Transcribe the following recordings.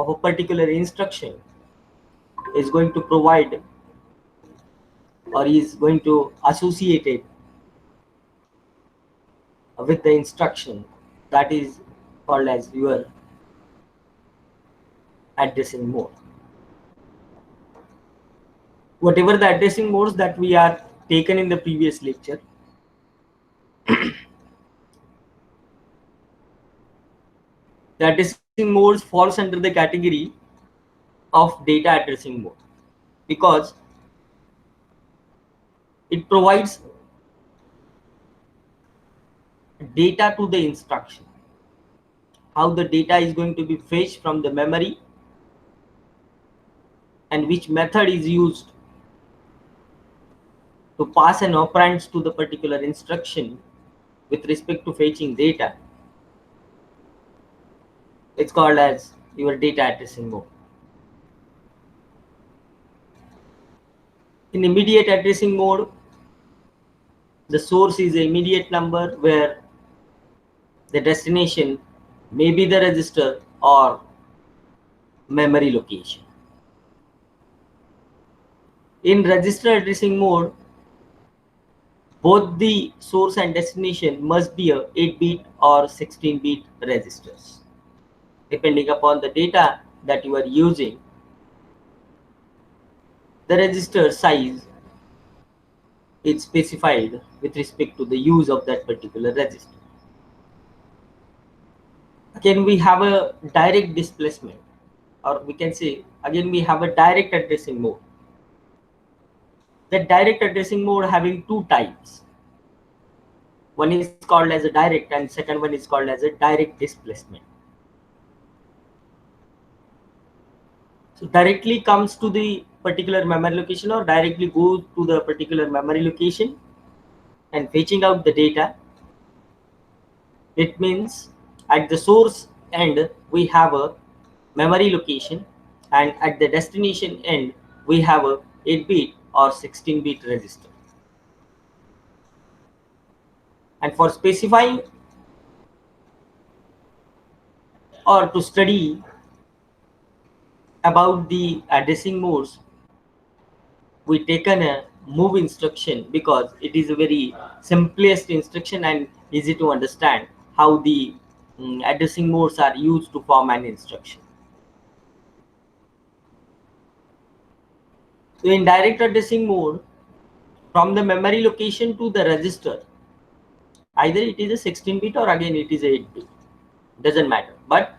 of a particular instruction is going to provide or is going to associate it with the instruction, that is called as your addressing mode. Whatever the addressing modes that we are taken in the previous lecture, the addressing modes falls under the category of data addressing mode because it provides data to the instruction. How the data is going to be fetched from the memory and which method is used to pass an operand to the particular instruction with respect to fetching data. It's called as your data addressing mode. In immediate addressing mode, the source is an immediate number where the destination may be the register or memory location. In register addressing mode, both the source and destination must be a 8-bit or 16-bit registers. Depending upon the data that you are using, the register size is specified with respect to the use of that particular register. Again, we have a direct displacement, or we can say again we have a direct addressing mode. The direct addressing mode having two types. One is called as a direct and second one is called as a direct displacement. So directly comes to the particular memory location or directly goes to the particular memory location and fetching out the data. It means at the source end we have a memory location and at the destination end we have a 8-bit or 16-bit register. And for specifying or to study about the addressing modes, we taken a move instruction because it is a very simplest instruction and easy to understand how the addressing modes are used to form an instruction. So in direct addressing mode, from the memory location to the register, either it is a 16-bit or again it is a 8-bit, doesn't matter. But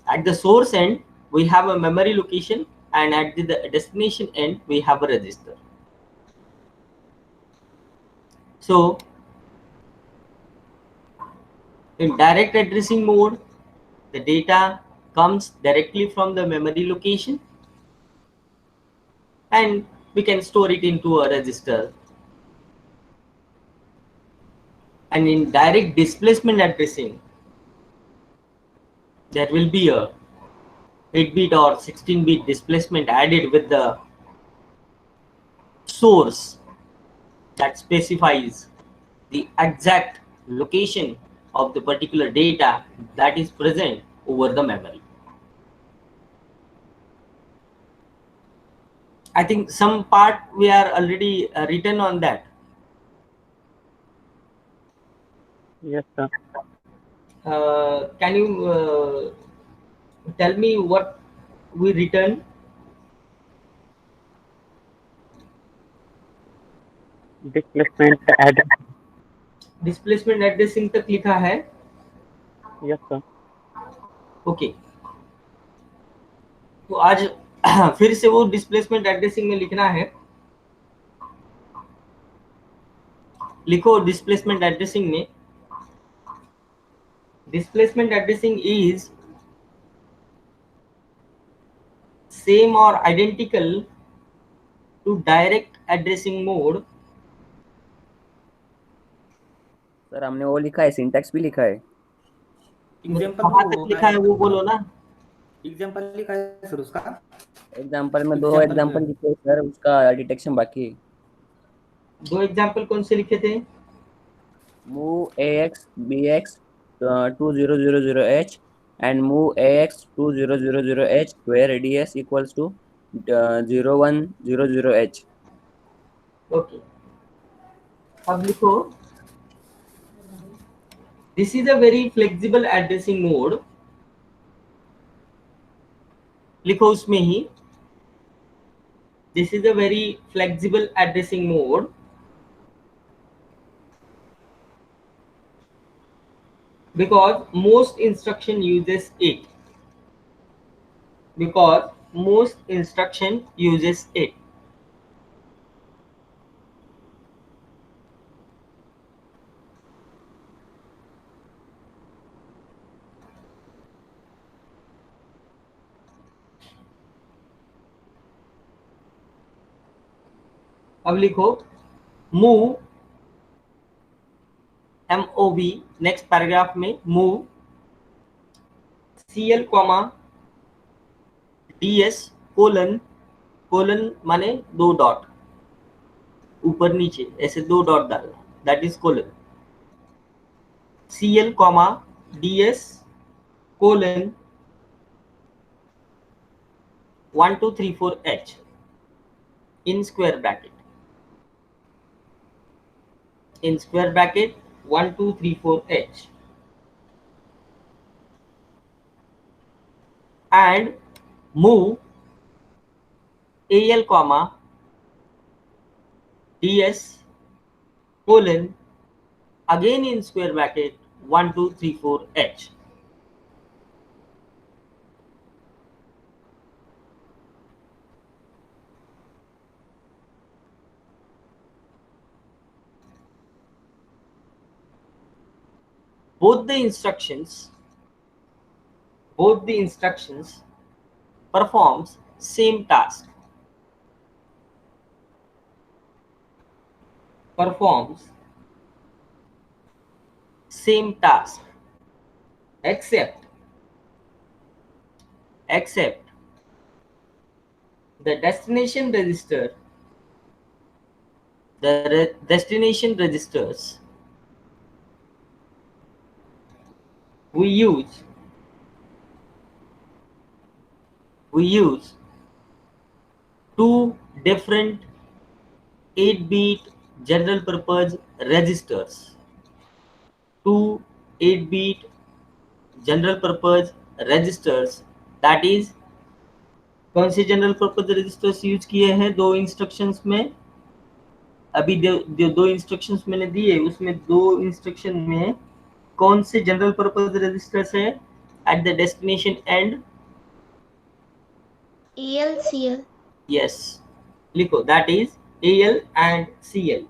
at the source end, we have a memory location and at the destination end, we have a register. So in direct addressing mode, the data comes directly from the memory location and we can store it into a register. And in direct displacement addressing, there will be a 8-bit or 16-bit displacement added with the source that specifies the exact location of the particular data that is present over the memory. I think some part we are already written on that. Yes, sir. Can you tell me what we written? Displacement address. Displacement addressing तक लिखा है. Yes, sir. Okay, तो आज फिर से वो displacement addressing में लिखना है. लिखो डिस्प्लेसमेंट एड्रेसिंग में, डिस्प्लेसमेंट एड्रेसिंग इज सेम और identical to direct addressing mode. Sir हमने वो लिखा है, सिंटैक्स भी लिखा है. कहाँ तक लिखा है वो बोलो ना. एग्जांपल लिखा है सर उसका. एग्जांपल में 2 एग्जांपल लिखे सर, उसका डिटेक्शन बाकी है. 2 एग्जांपल कौन से लिखे थे? Move AX BX 2000H and move AX to 000H where DS equals to 0100H. Okay. अब लिखो, this is a very flexible addressing mode. लिखो उसमें ही, this is a very flexible addressing mode because most instruction uses it. Because most instruction uses it. अब लिखो move, MOV, next paragraph में move CL comma DS colon, colon माने दो dot, ऊपर नीचे ऐसे दो डॉट डालना, that is colon. CL comma DS colon 1 2 3 4 H in square bracket. In square bracket 1 2 3 4 H and move AL comma DS colon again in square bracket 1 2 3 4 H. Both the instructions performs same task. Performs same task except the destination register, destination registers we use two different 8-bit general purpose registers. Two 8-bit general purpose registers, that is कौन से general purpose registers use किए हैं दो instructions में. अभी दो instructions मैंने दिए, उसमें दो इंस्ट्रक्शन में कौन से जनरल पर्पज रजिस्टर्स है at the destination end. EL, CL. Yes, लिखो that is AL and CL.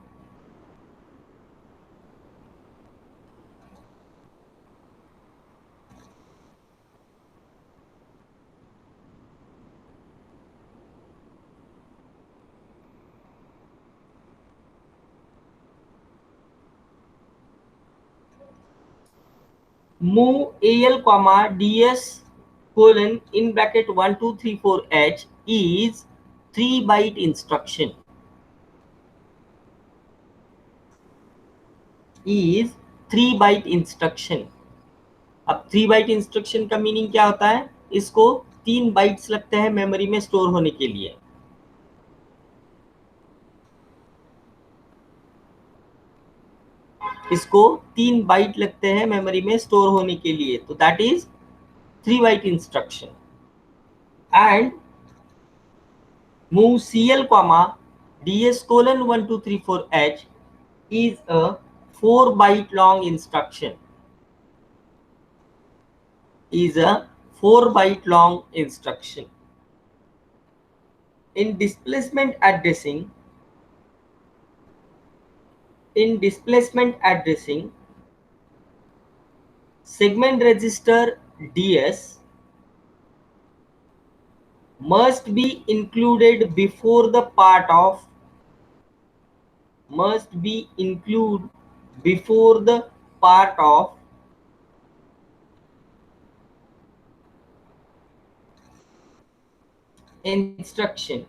move AL comma DS colon in bracket 1 2 3 4 H is 3 byte instruction. Is 3 byte instruction. अब 3 बाइट इंस्ट्रक्शन का meaning क्या होता है, इसको 3 bytes लगते हैं मेमोरी में स्टोर होने के लिए. इसको 3 बाइट लगते हैं मेमोरी में स्टोर होने के लिए, तो that is 3 byte instruction. And move CL comma DS colon 1 2 3 4 H is a 4 byte long instruction. Is a 4 byte long instruction. In displacement addressing, segment register DS must be included before the part of instruction.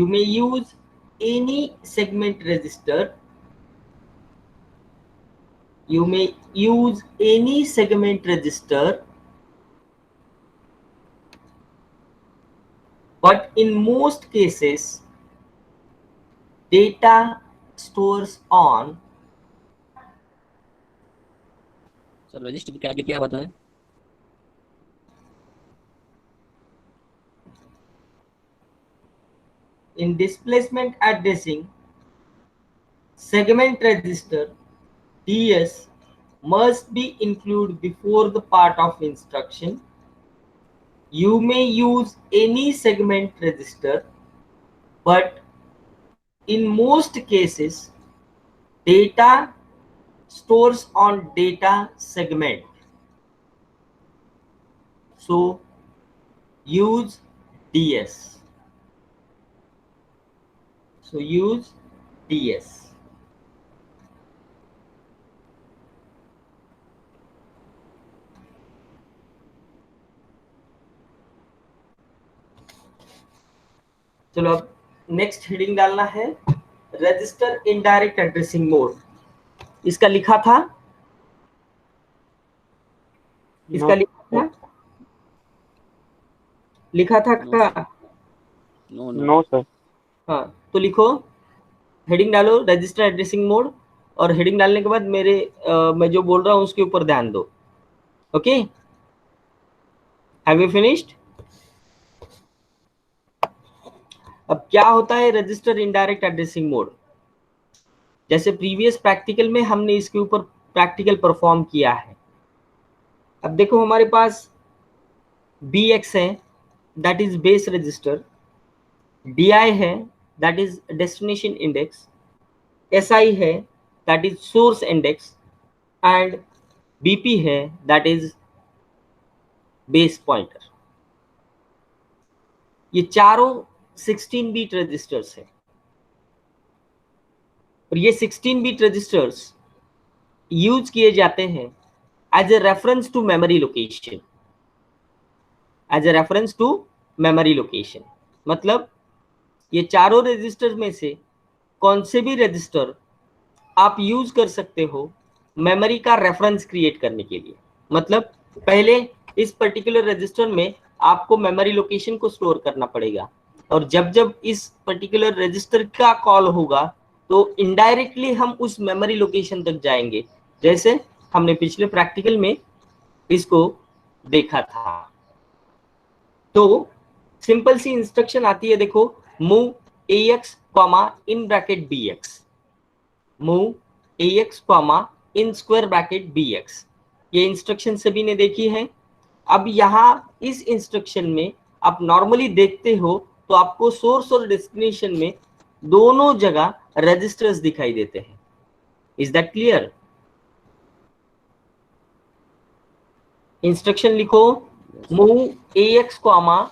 You may use any segment register. You may use any segment register, but in most cases, data stores on sir register के आगे क्या बताएं? in displacement addressing, segment register DS must be included before the part of instruction. You may use any segment register, but in most cases, data stores on data segment. So use DS. So use DS. चलो अब next heading डालना है register indirect addressing mode. इसका लिखा था No, लिखा था क्या? no sir. हाँ तो लिखो, हेडिंग डालो रजिस्टर एड्रेसिंग मोड, और हेडिंग डालने के बाद मैं जो बोल रहा हूँ उसके ऊपर ध्यान दो. Okay, have you finished? अब क्या होता है रजिस्टर इनडायरेक्ट एड्रेसिंग मोड? जैसे प्रीवियस प्रैक्टिकल में हमने इसके ऊपर प्रैक्टिकल परफॉर्म किया है. अब देखो हमारे पास BX है, that is base register, DI है, that is destination index, SI है, that is source index, and BP है, दैट इज बेस पॉइंटर. ये चारों 16 बीट रजिस्टर्स है, और ये 16 बीट रजिस्टर्स यूज किए जाते हैं as a reference to memory location. As a reference to memory location मतलब ये चारों रजिस्टर में से कौन से भी रजिस्टर आप यूज कर सकते हो मेमोरी का रेफरेंस क्रिएट करने के लिए. मतलब पहले इस पर्टिकुलर रजिस्टर में आपको मेमोरी लोकेशन को स्टोर करना पड़ेगा, और जब जब इस पर्टिकुलर रजिस्टर का कॉल होगा तो इनडायरेक्टली हम उस मेमोरी लोकेशन तक जाएंगे, जैसे हमने पिछले प्रैक्टिकल में इसको देखा था. तो सिंपल सी इंस्ट्रक्शन आती है, देखो, move AX in bracket BX, move AX in square bracket BX. ये इंस्ट्रक्शन सभी ने देखी है. अब यहाँ इस इंस्ट्रक्शन में आप नॉर्मली देखते हो तो आपको सोर्स और डेस्टिनेशन में दोनों जगह रजिस्टर्स दिखाई देते हैं. Is that clear? इंस्ट्रक्शन लिखो, move AX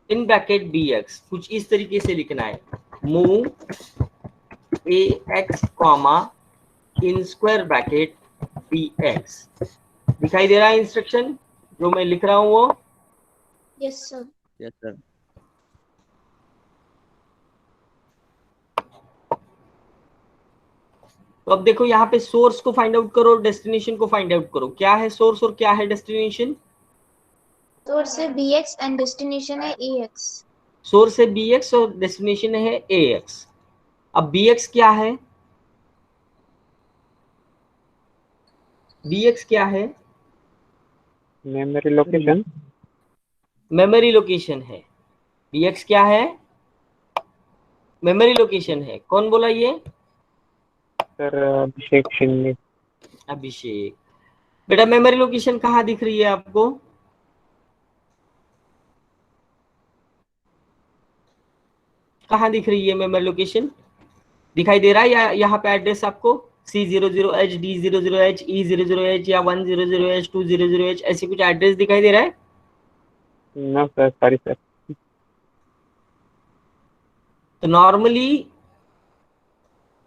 in bracket BX. कुछ इस तरीके से लिखना है, move AX in square bracket BX. दिखाई दे रहा है इंस्ट्रक्शन जो मैं लिख रहा हूं वो? Yes sir. Yes sir. तो अब देखो यहाँ पे सोर्स को फाइंड आउट करो, डेस्टिनेशन को फाइंड आउट करो. क्या है सोर्स और क्या है डेस्टिनेशन? सोर्स है BX एंड डेस्टिनेशन है AX. सोर्स है BX और डेस्टिनेशन है AX. अब BX क्या है? BX क्या है? Memory location. मेमोरी लोकेशन है. BX क्या है? मेमोरी लोकेशन है. कौन बोला ये? Sir, Abhishek Shinde. अभिषेक. बेटा मेमोरी लोकेशन कहाँ दिख रही है आपको? कहाँ दिख रही है मेमोरी लोकेशन? दिखाई दे रहा है या यहाँ पे एड्रेस आपको C00H, D00H, E00H या 100H, 200H ऐसे कुछ एड्रेस दिखाई दे रहा है? No sir, sorry sir. तो नॉर्मली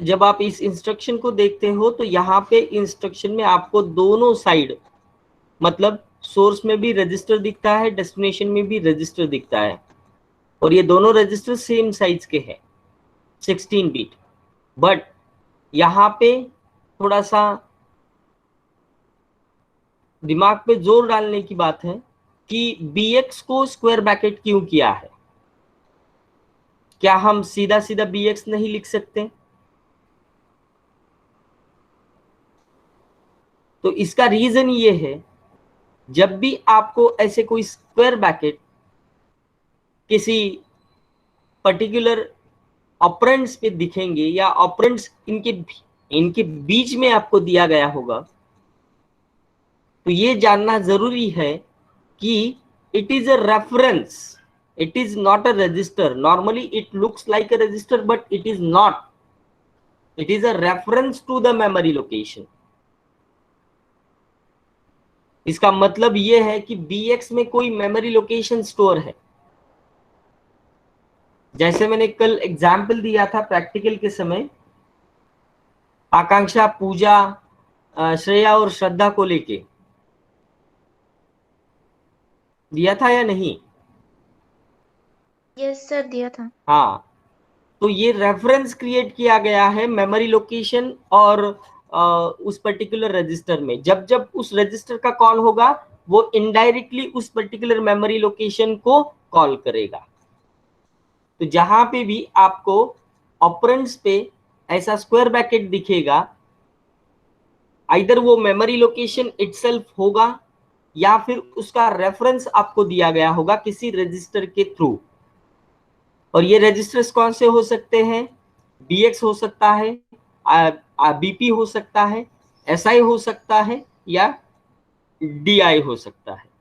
जब आप इस इंस्ट्रक्शन को देखते हो तो यहाँ पे इंस्ट्रक्शन में आपको दोनों साइड, मतलब सोर्स में भी रजिस्टर दिखता है, डेस्टिनेशन में भी रजिस्टर दिखता है. और ये दोनों रजिस्टर सेम साइज के हैं 16 बिट। बट यहाँ पे थोड़ा सा दिमाग पे जोर डालने की बात है कि bx को स्क्वायर ब्रैकेट क्यों किया है। क्या हम सीधा सीधा bx नहीं लिख सकते? तो इसका रीजन ये है, जब भी आपको ऐसे कोई स्क्वायर ब्रैकेट किसी पर्टिकुलर ऑपरेंड्स पे दिखेंगे या ऑपरेंड्स इनके बीच में आपको दिया गया होगा, तो ये जानना जरूरी है कि it is a reference, it is not a register. Normally it looks like a register but it is not, it is a reference to the memory location. इसका मतलब ये है कि bx में कोई मेमोरी लोकेशन स्टोर है। जैसे मैंने कल एग्जाम्पल दिया था प्रैक्टिकल के समय, आकांक्षा, पूजा, श्रेया और श्रद्धा को लेके दिया था या नहीं? यस सर, दिया था। हाँ, तो ये रेफरेंस क्रिएट किया गया है मेमोरी लोकेशन और उस पर्टिकुलर रजिस्टर में। जब जब उस रजिस्टर का कॉल होगा वो इनडायरेक्टली उस पर्टिकुलर मेमोरी लोकेशन को कॉल करेगा। तो जहां पे भी आपको ऑपरेंड्स पे ऐसा स्क्वायर ब्रैकेट दिखेगा, आइदर वो मेमोरी लोकेशन इटसेल्फ होगा या फिर उसका रेफरेंस आपको दिया गया होगा किसी रजिस्टर के थ्रू। और ये रजिस्टर्स कौन से हो सकते हैं? bx हो सकता है, bp हो सकता है, si हो सकता है या di हो सकता है।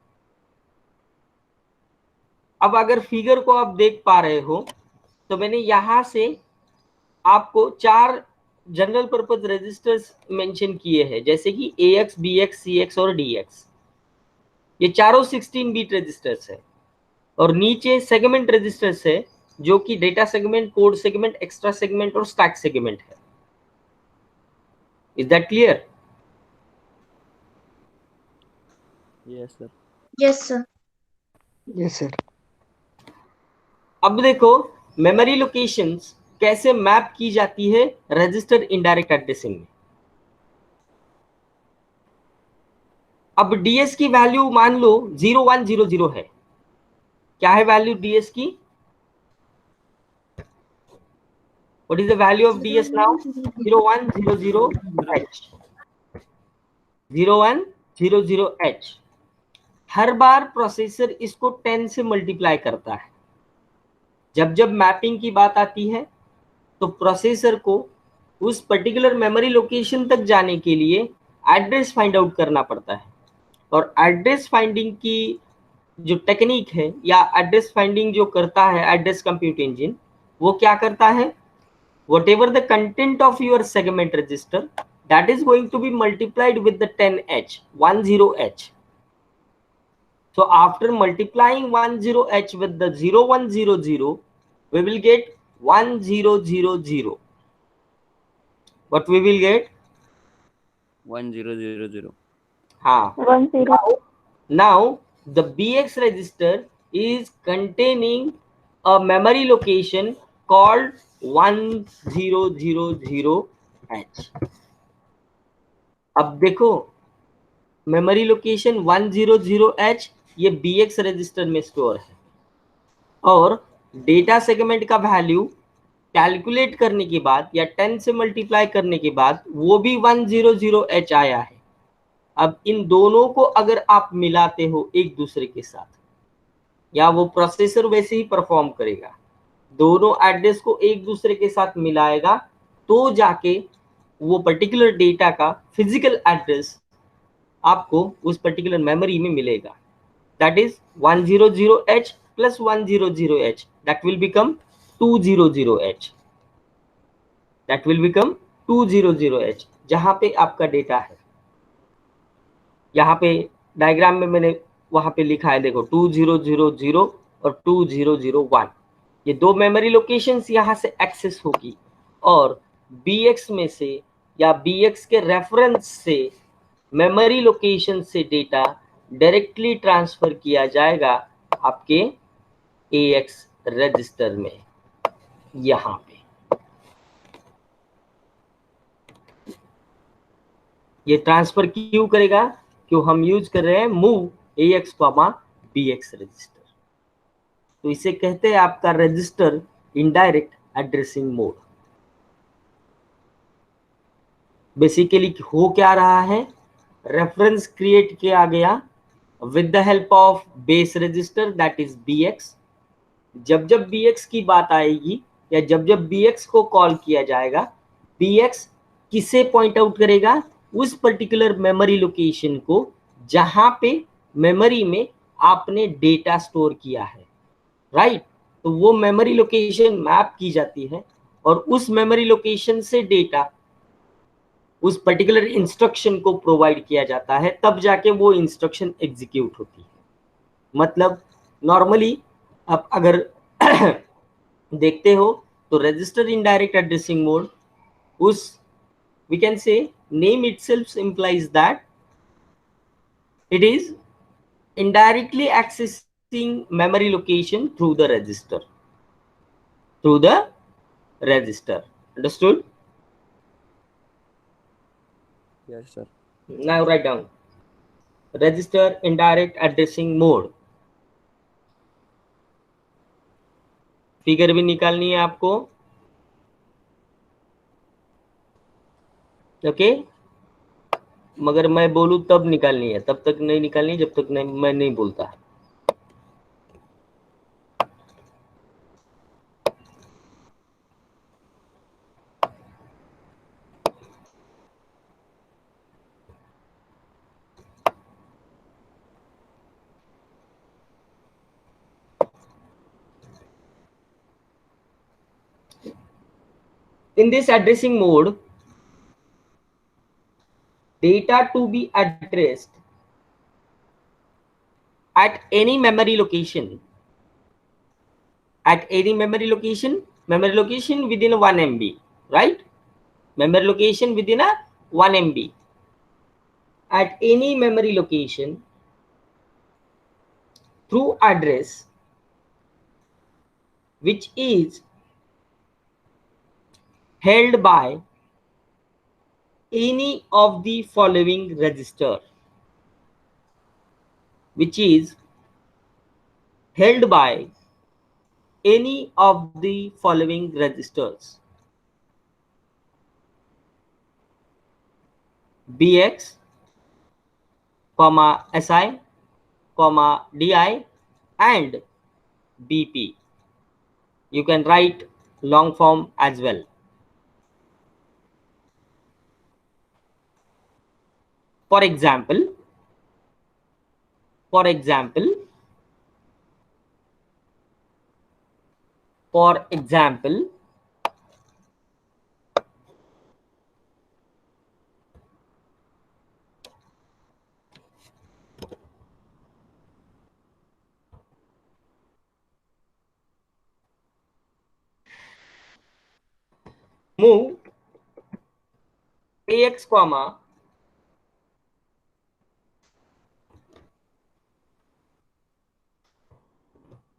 अब अगर फिगर को आप देख पा रहे हो तो मैंने यहां से आपको 4 जनरल पर्पज रजिस्टर्स मेंशन किए हैं, जैसे कि ax, bx, cx और dx। ये चारों 16 बिट रजिस्टर्स है। और नीचे सेगमेंट रजिस्टर्स है जो कि data segment, code segment, extra segment और स्टैक सेगमेंट है। Is that clear? Yes sir. Yes sir. Yes sir. अब देखो मेमोरी लोकेशंस कैसे मैप की जाती है रजिस्टर इनडायरेक्ट एड्रेसिंग में। अब ds की वैल्यू मान लो 0100 है। क्या है वैल्यू ds की? What is the value of ds now? 0100h। 0100h। Her bar processor इसको 10 से मल्टीप्लाई करता है। जब जब मैपिंग की बात आती है तो प्रोसेसर को उस पर्टिकुलर मेमोरी लोकेशन तक जाने के लिए एड्रेस फाइंड आउट करना पड़ता है। और एड्रेस फाइंडिंग की जो टेक्निक है या एड्रेस फाइंडिंग जो करता है एड्रेस कंप्यूट इंजन, वो क्या करता है? whatever the content of your segment register, that is going to be multiplied with the 10h, 10h. So after multiplying 10h with the 0100, we will get 1000. What we will get? 1000. हाँ. 10. Now the bx register is containing a memory location called 1000h. अब देखो memory location 100h ये bx register में store है और data segment का value calculate करने के बाद या 10 से मल्टीप्लाई करने के बाद वो भी 100h आया है। अब इन दोनों को अगर आप मिलाते हो एक दूसरे के साथ, या वो प्रोसेसर वैसे ही परफॉर्म करेगा, दोनों एड्रेस को एक दूसरे के साथ मिलाएगा तो जाके वो पर्टिकुलर डेटा का फिजिकल एड्रेस आपको उस पर्टिकुलर मेमोरी में मिलेगा। That is 100h plus 100h, that will become 200h, that will become 200h जहां पे आपका डेटा है। यहाँ पे डायग्राम में मैंने वहां पे लिखा है, देखो 2000 और 2001, ये दो मेमोरी लोकेशंस यहाँ से एक्सेस होगी और bx में से या bx के रेफरेंस से मेमोरी लोकेशन से डेटा डायरेक्टली ट्रांसफर किया जाएगा आपके ax रजिस्टर में, यहां पे ये ट्रांसफर क्यों करेगा? क्यों हम यूज कर रहे हैं मूव AX, BX रजिस्टर। तो इसे कहते हैं आपका register indirect addressing mode. Basically हो क्या रहा है, रेफरेंस क्रिएट किया गया with the help of base register that is BX। जब जब BX की बात आएगी या जब जब BX को कॉल किया जाएगा, BX किसे पॉइंट आउट करेगा? उस पर्टिकुलर मेमोरी लोकेशन को जहां पे मेमोरी में आपने डेटा स्टोर किया है, राइट। तो वो मेमोरी लोकेशन मैप की जाती है और उस मेमोरी लोकेशन से डेटा उस पर्टिकुलर इंस्ट्रक्शन को प्रोवाइड किया जाता है, तब जाके वो इंस्ट्रक्शन एग्जीक्यूट होती है। मतलब नॉर्मली आप अगर देखते हो तो रजिस्टर इनडायरेक्ट एड्रेसिंग मोड, उस we can say name itself implies that it is indirectly accessing memory location through the register, understood? Yes, sir. Now write down register indirect addressing mode। Figure भी निकालनी है आपको, okay. मगर मैं बोलूं तब निकालनी है, तब तक नहीं निकालनी जब तक नहीं मैं नहीं बोलता। In this addressing mode, data to be addressed at any memory location, memory location within 1 MB, right? Memory location within a 1 MB. At any memory location through address which is held by any of the following register, which is held by any of the following registers: BX, SI, DI, and BP. You can write long form as well. For example,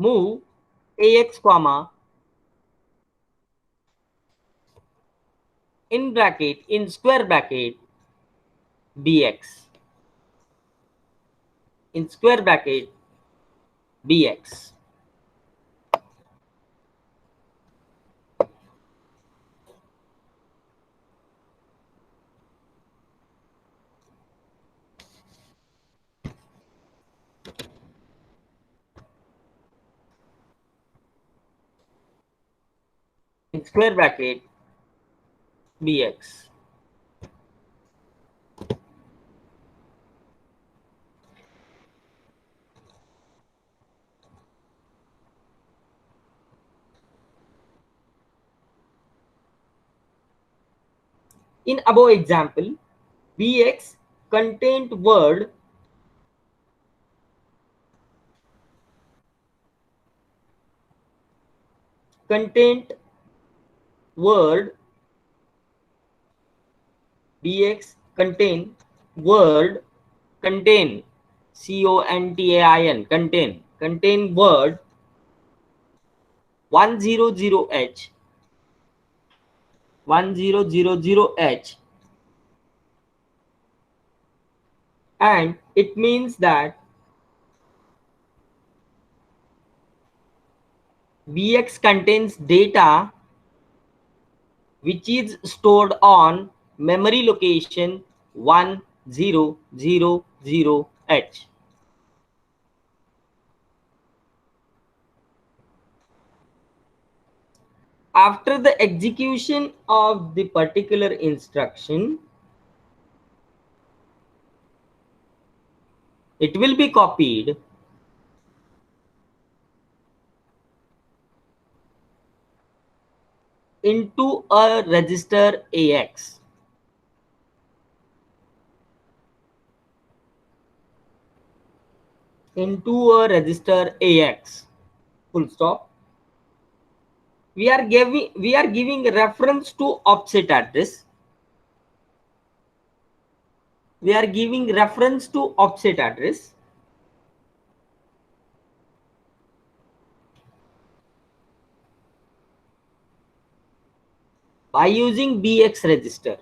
move AX, in square bracket BX, in square bracket BX. In square bracket BX. In above example, BX contained word BX contain word, contain CONTAIN, contain word 100H, 1000H, and it means that BX contains data which is stored on memory location 1000H. After the execution of the particular instruction, it will be copied into a register AX. Into a register AX. Full stop. We are giving reference to offset address. We are giving reference to offset address. By using BX register.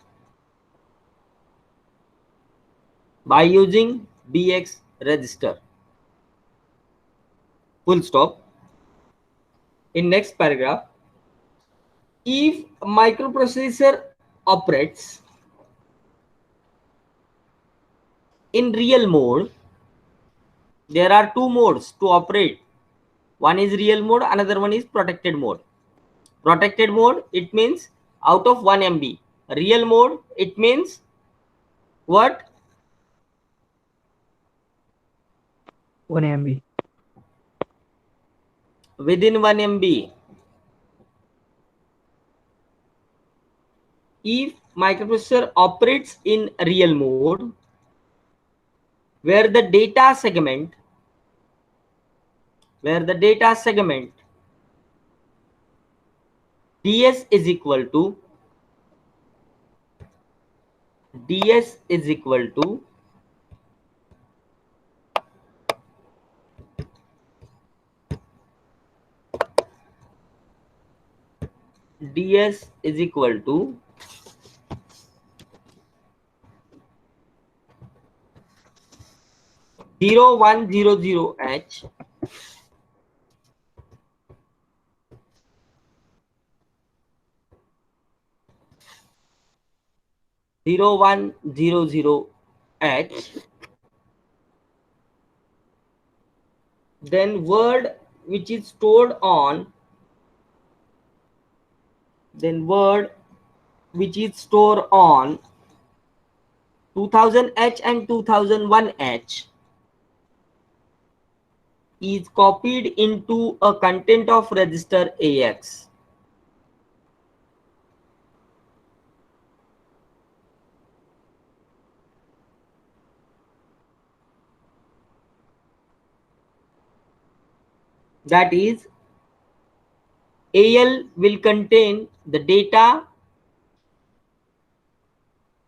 By using BX register. Full stop. In next paragraph, if microprocessor operates in real mode, there are two modes to operate. One is real mode, another one is protected mode. Protected mode, it means out of 1 MB. Real mode, it means what? 1 MB. Within 1 MB. If microprocessor operates in real mode, where the data segment DS is equal to DS is equal to DS is equal to 0100H 0100H, then word which is stored on 2000H and 2001H is copied into a content of register AX. That is, AL will contain the data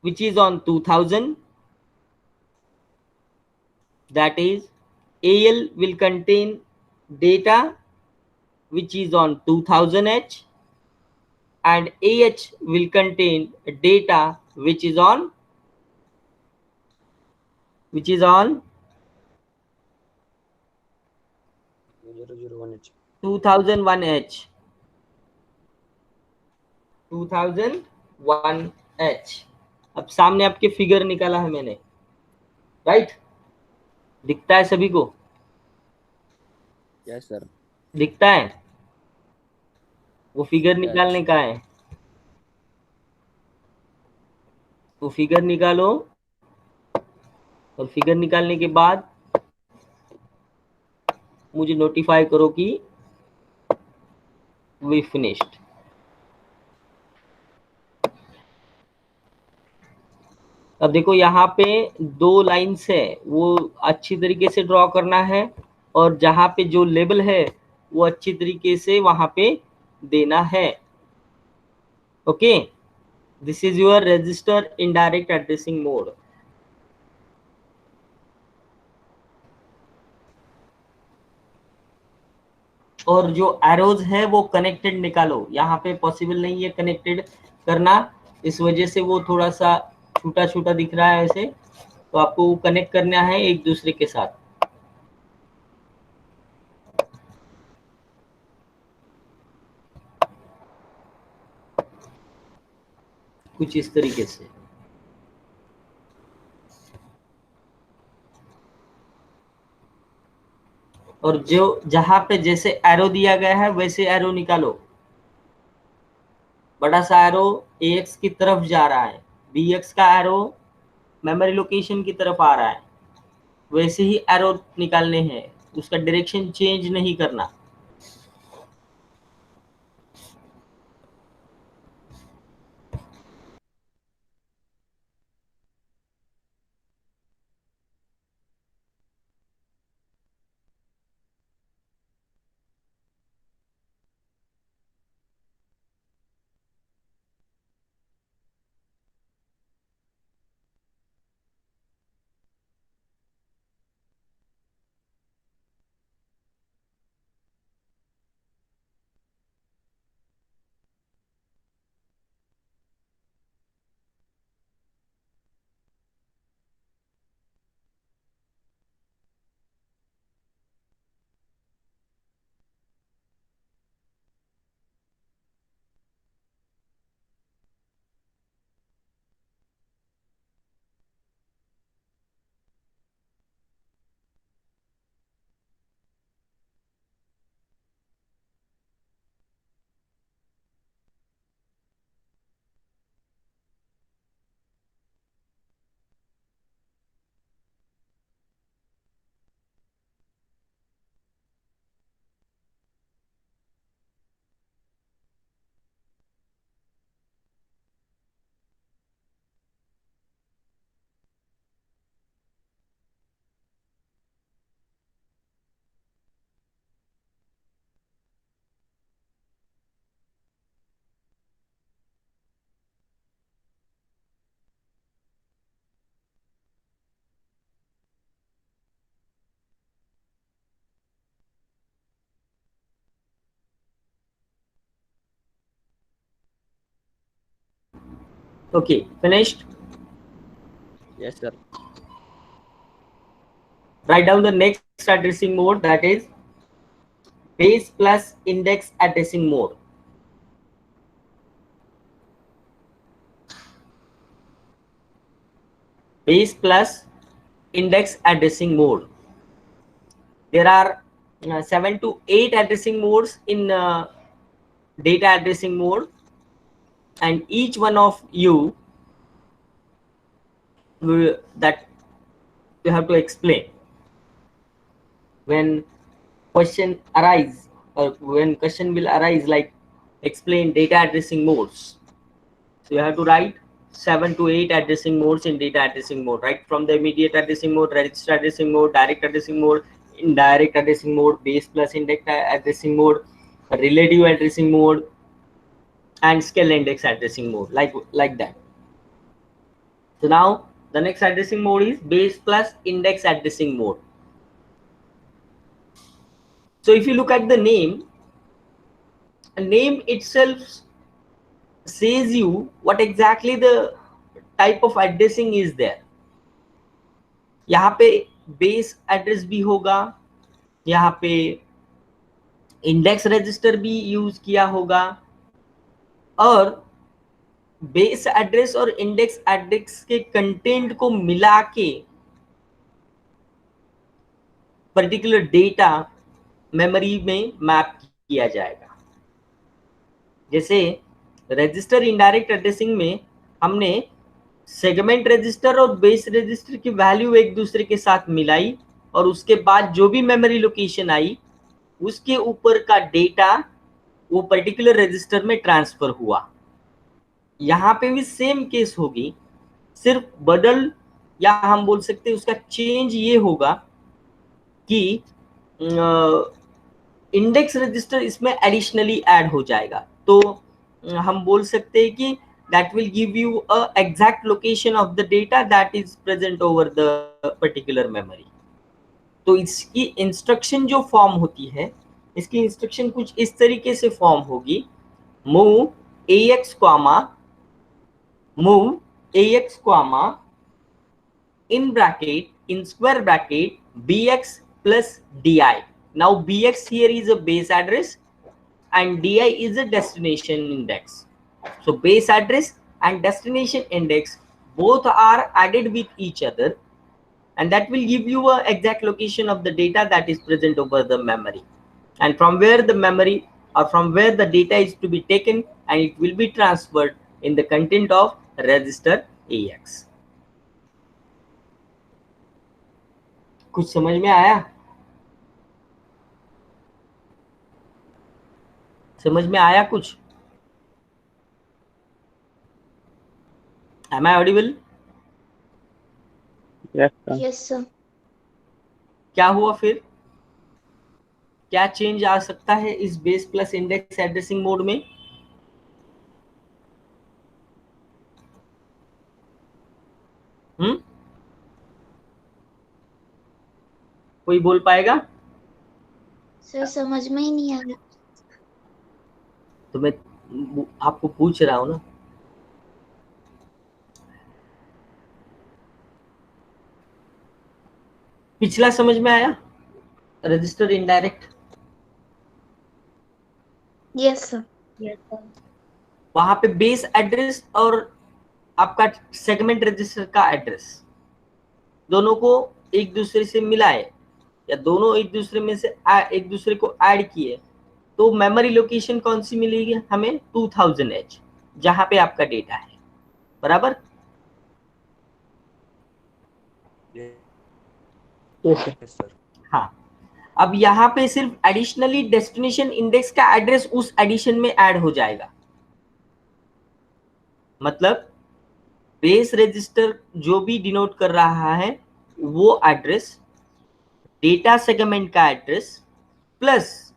which is on 2000. That is, AL will contain data which is on 2000H, and AH will contain data which is on 001H. 2001H. 2001H. अब सामने आपके figure निकाला है मैंने, right? दिखता है सभी को? Yes sir. दिखता है? वो फिगर निकालने का है. वो फिगर निकालो, और फिगर निकालने के बाद मुझे नोटिफाई करो कि वी फिनिश्ड. अब देखो यहाँ पे 2 लाइन्स है, वो अच्छी तरीके से ड्रॉ करना है, और जहाँ पे जो लेबल है वो अच्छी तरीके से वहां पे देना है. Okay, this is your register indirect addressing mode. और जो एरोज है वो कनेक्टेड निकालो। यहाँ पे पॉसिबल नहीं है कनेक्टेड करना, इस वजह से वो थोड़ा सा छोटा छोटा दिख रहा है ऐसे, तो आपको वो कनेक्ट करना है एक दूसरे के साथ। कुछ इस तरीके से। और जो जहां पे जैसे एरो दिया गया है वैसे एरो निकालो। बड़ा सा एरो AX की तरफ जा रहा है, BX का एरो मेमोरी लोकेशन की तरफ आ रहा है, वैसे ही एरो निकालने हैं, उसका डायरेक्शन चेंज नहीं करना। Okay, finished? Yes, sir. Write down the next addressing mode, that is base plus index addressing mode. Base plus index addressing mode. There are 7 to 8 addressing modes in data addressing mode, and each one of you that you have to explain when question arise, or when question will arise like explain data addressing modes. So you have to write 7 to 8 addressing modes in data addressing mode, right? From the immediate addressing mode, register addressing mode, direct addressing mode, indirect addressing mode, base plus index addressing mode, relative addressing mode, and scale index addressing mode, like that. So now the next addressing mode is base plus index addressing mode. So if you look at the name, a name itself says you what exactly the type of addressing is there. यहाँ पे base address भी होगा, यहाँ पे index register भी use किया होगा, और बेस एड्रेस और इंडेक्स एड्रेस के कंटेंट को मिला के पर्टिकुलर डेटा मेमोरी में मैप किया जाएगा। जैसे रजिस्टर इनडायरेक्ट एड्रेसिंग में हमने सेगमेंट रजिस्टर और बेस रजिस्टर की वैल्यू एक दूसरे के साथ मिलाई, और उसके बाद जो भी मेमोरी लोकेशन आई उसके ऊपर का डेटा वो पर्टिकुलर रजिस्टर में ट्रांसफर हुआ। यहाँ पे भी सेम केस होगी, सिर्फ बदल या हम बोल सकते हैं उसका चेंज ये होगा कि इंडेक्स रजिस्टर इसमें एडिशनली ऐड हो जाएगा। तो हम बोल सकते हैं कि that will give you a exact location of the data that is present over the particular memory. तो इसकी इंस्ट्रक्शन जो फॉर्म होती है इसकी इंस्ट्रक्शन कुछ इस तरीके से फॉर्म होगी, move ax comma in bracket, in square bracket, bx plus di. Now bx here is a base address and di is a destination index. So base address and destination index both are added with each other, and that will give you a exact location of the data that is present over the memory, and from where the memory or from where the data is to be taken, and it will be transferred in the content of register AX. कुछ समझ में आया? समझ में आया कुछ? Am I audible? Yes, sir. Yes, sir. क्या हुआ फिर? क्या चेंज आ सकता है इस base plus index addressing mode में? कोई बोल पाएगा? सर समझ में ही नहीं आ रहा। तो मैं आपको पूछ रहा हूं ना। पिछला समझ में आया? Register indirect. Yes sir. वहां पे बेस एड्रेस और आपका सेगमेंट रजिस्टर का एड्रेस दोनों को एक दूसरे से मिलाए, या दोनों एक दूसरे में से एक दूसरे को ऐड किए, तो मेमोरी लोकेशन कौन सी मिलेगी हमें? 2000H, जहां पे आपका डेटा है। बराबर? Yes, sir. हाँ। अब यहाँ पे सिर्फ एडिशनली डेस्टिनेशन इंडेक्स का एड्रेस उस एडिशन में ऐड हो जाएगा। मतलब बेस रजिस्टर जो भी डिनोट कर रहा है वो एड्रेस, डेटा सेगमेंट का एड्रेस प्लस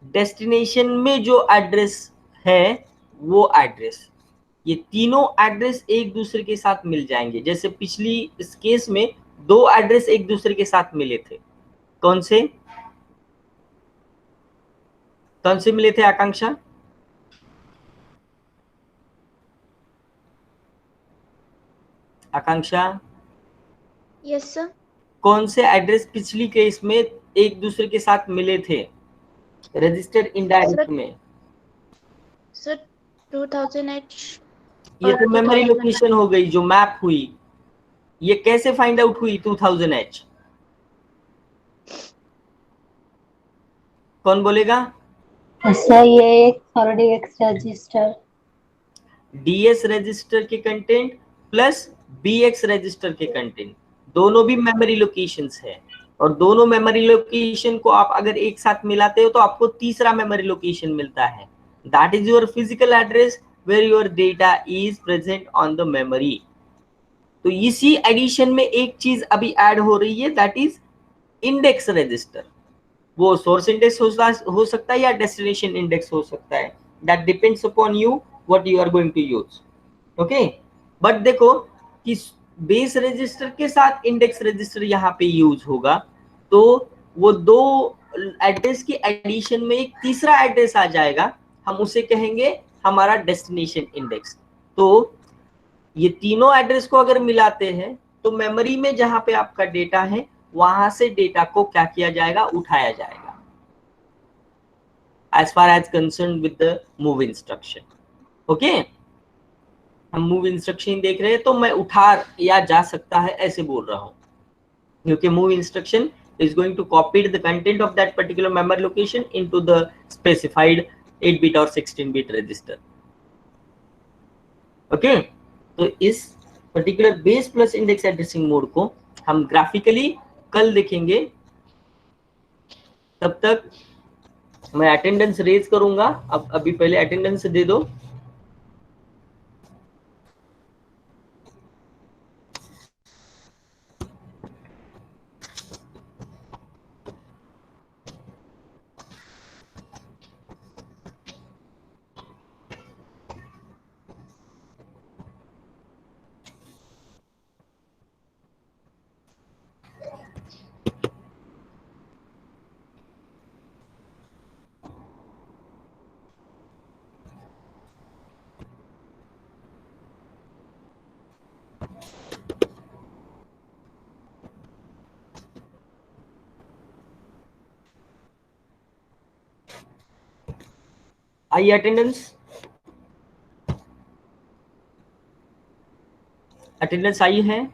डेस्टिनेशन में जो एड्रेस है वो एड्रेस, ये तीनों एड्रेस एक दूसरे के साथ मिल जाएंगे। जैसे पिछली इस केस में दो एड्रेस एक दूसरे के साथ मिले थे। कौन से मिले थे आकांक्षा? आकांक्षा, यस सर। कौन से एड्रेस पिछली केस में एक दूसरे के साथ मिले थे रजिस्टर इनडायरेक्ट में? Sir 2000H। ये तो मेमोरी लोकेशन हो गई जो मैप हुई। ये कैसे फाइंड आउट हुई 2000H? कौन बोलेगा? सर ये एक RDX रजिस्टर, DS रजिस्टर के कंटेंट प्लस BX रजिस्टर के कंटेंट दोनों भी मेमोरी लोकेशंस है, और दोनों मेमोरी लोकेशन को आप अगर एक साथ मिलाते हो तो आपको तीसरा मेमोरी लोकेशन मिलता है। That is your physical address where your data is present on the memory. तो इसी एडिशन में एक चीज अभी ऐड हो रही है, दैट इज इंडेक्स रजिस्टर। वो सोर्स इंडेक्स हो सकता है या डेस्टिनेशन इंडेक्स हो सकता है, that depends upon you what you are going to use. Okay, but देखो कि बेस रजिस्टर के साथ इंडेक्स रजिस्टर यहाँ पे यूज होगा, तो वो दो एड्रेस की एडिशन में एक तीसरा एड्रेस आ जाएगा, हम उसे कहेंगे हमारा डेस्टिनेशन इंडेक्स। तो ये तीनों एड्रेस को अगर मिलाते हैं तो मेमोरी में जहां पे आपका डेटा है वहां से डेटा को क्या किया जाएगा? उठाया जाएगा। As far as concern with the move instruction. Okay, हम मूव इंस्ट्रक्शन देख रहे हैं तो मैं उठा या जा सकता है ऐसे बोल रहा हूं, क्योंकि move instruction is going to copy the content of that particular memory location into the specified 8-bit or 16-bit register. Okay, तो इस particular base plus index addressing mode को हम ग्राफिकली कल देखेंगे। तब तक मैं अटेंडेंस रेज करूंगा। अब अभी पहले अटेंडेंस दे दो। आई अटेंडेंस? अटेंडेंस आई है?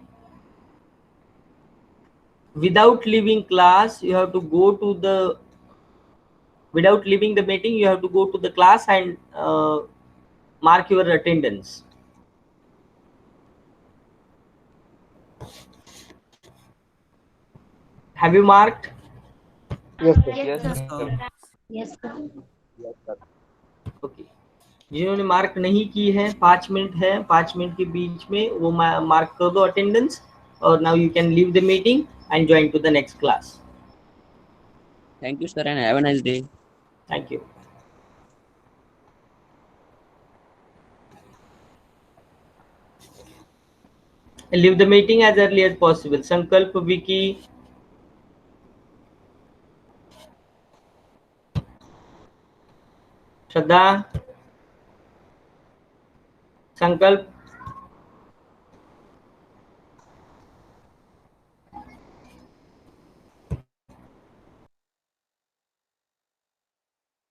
Without leaving class you have to go to the without leaving the meeting you have to go to the class and mark your attendance. Have you marked? Yes, Yes, sir. Yes, sir. Okay. जिन्होंने mark नहीं की है 5 minute है, 5 minute के बीच में वो mark कर दो अटेंडेंस, और now you can leave the meeting and join to the next class. Thank you, sir, and have a nice day. Thank you. Leave the meeting as early as possible. Sankalp, Vicky, Shraddha, Sankalp.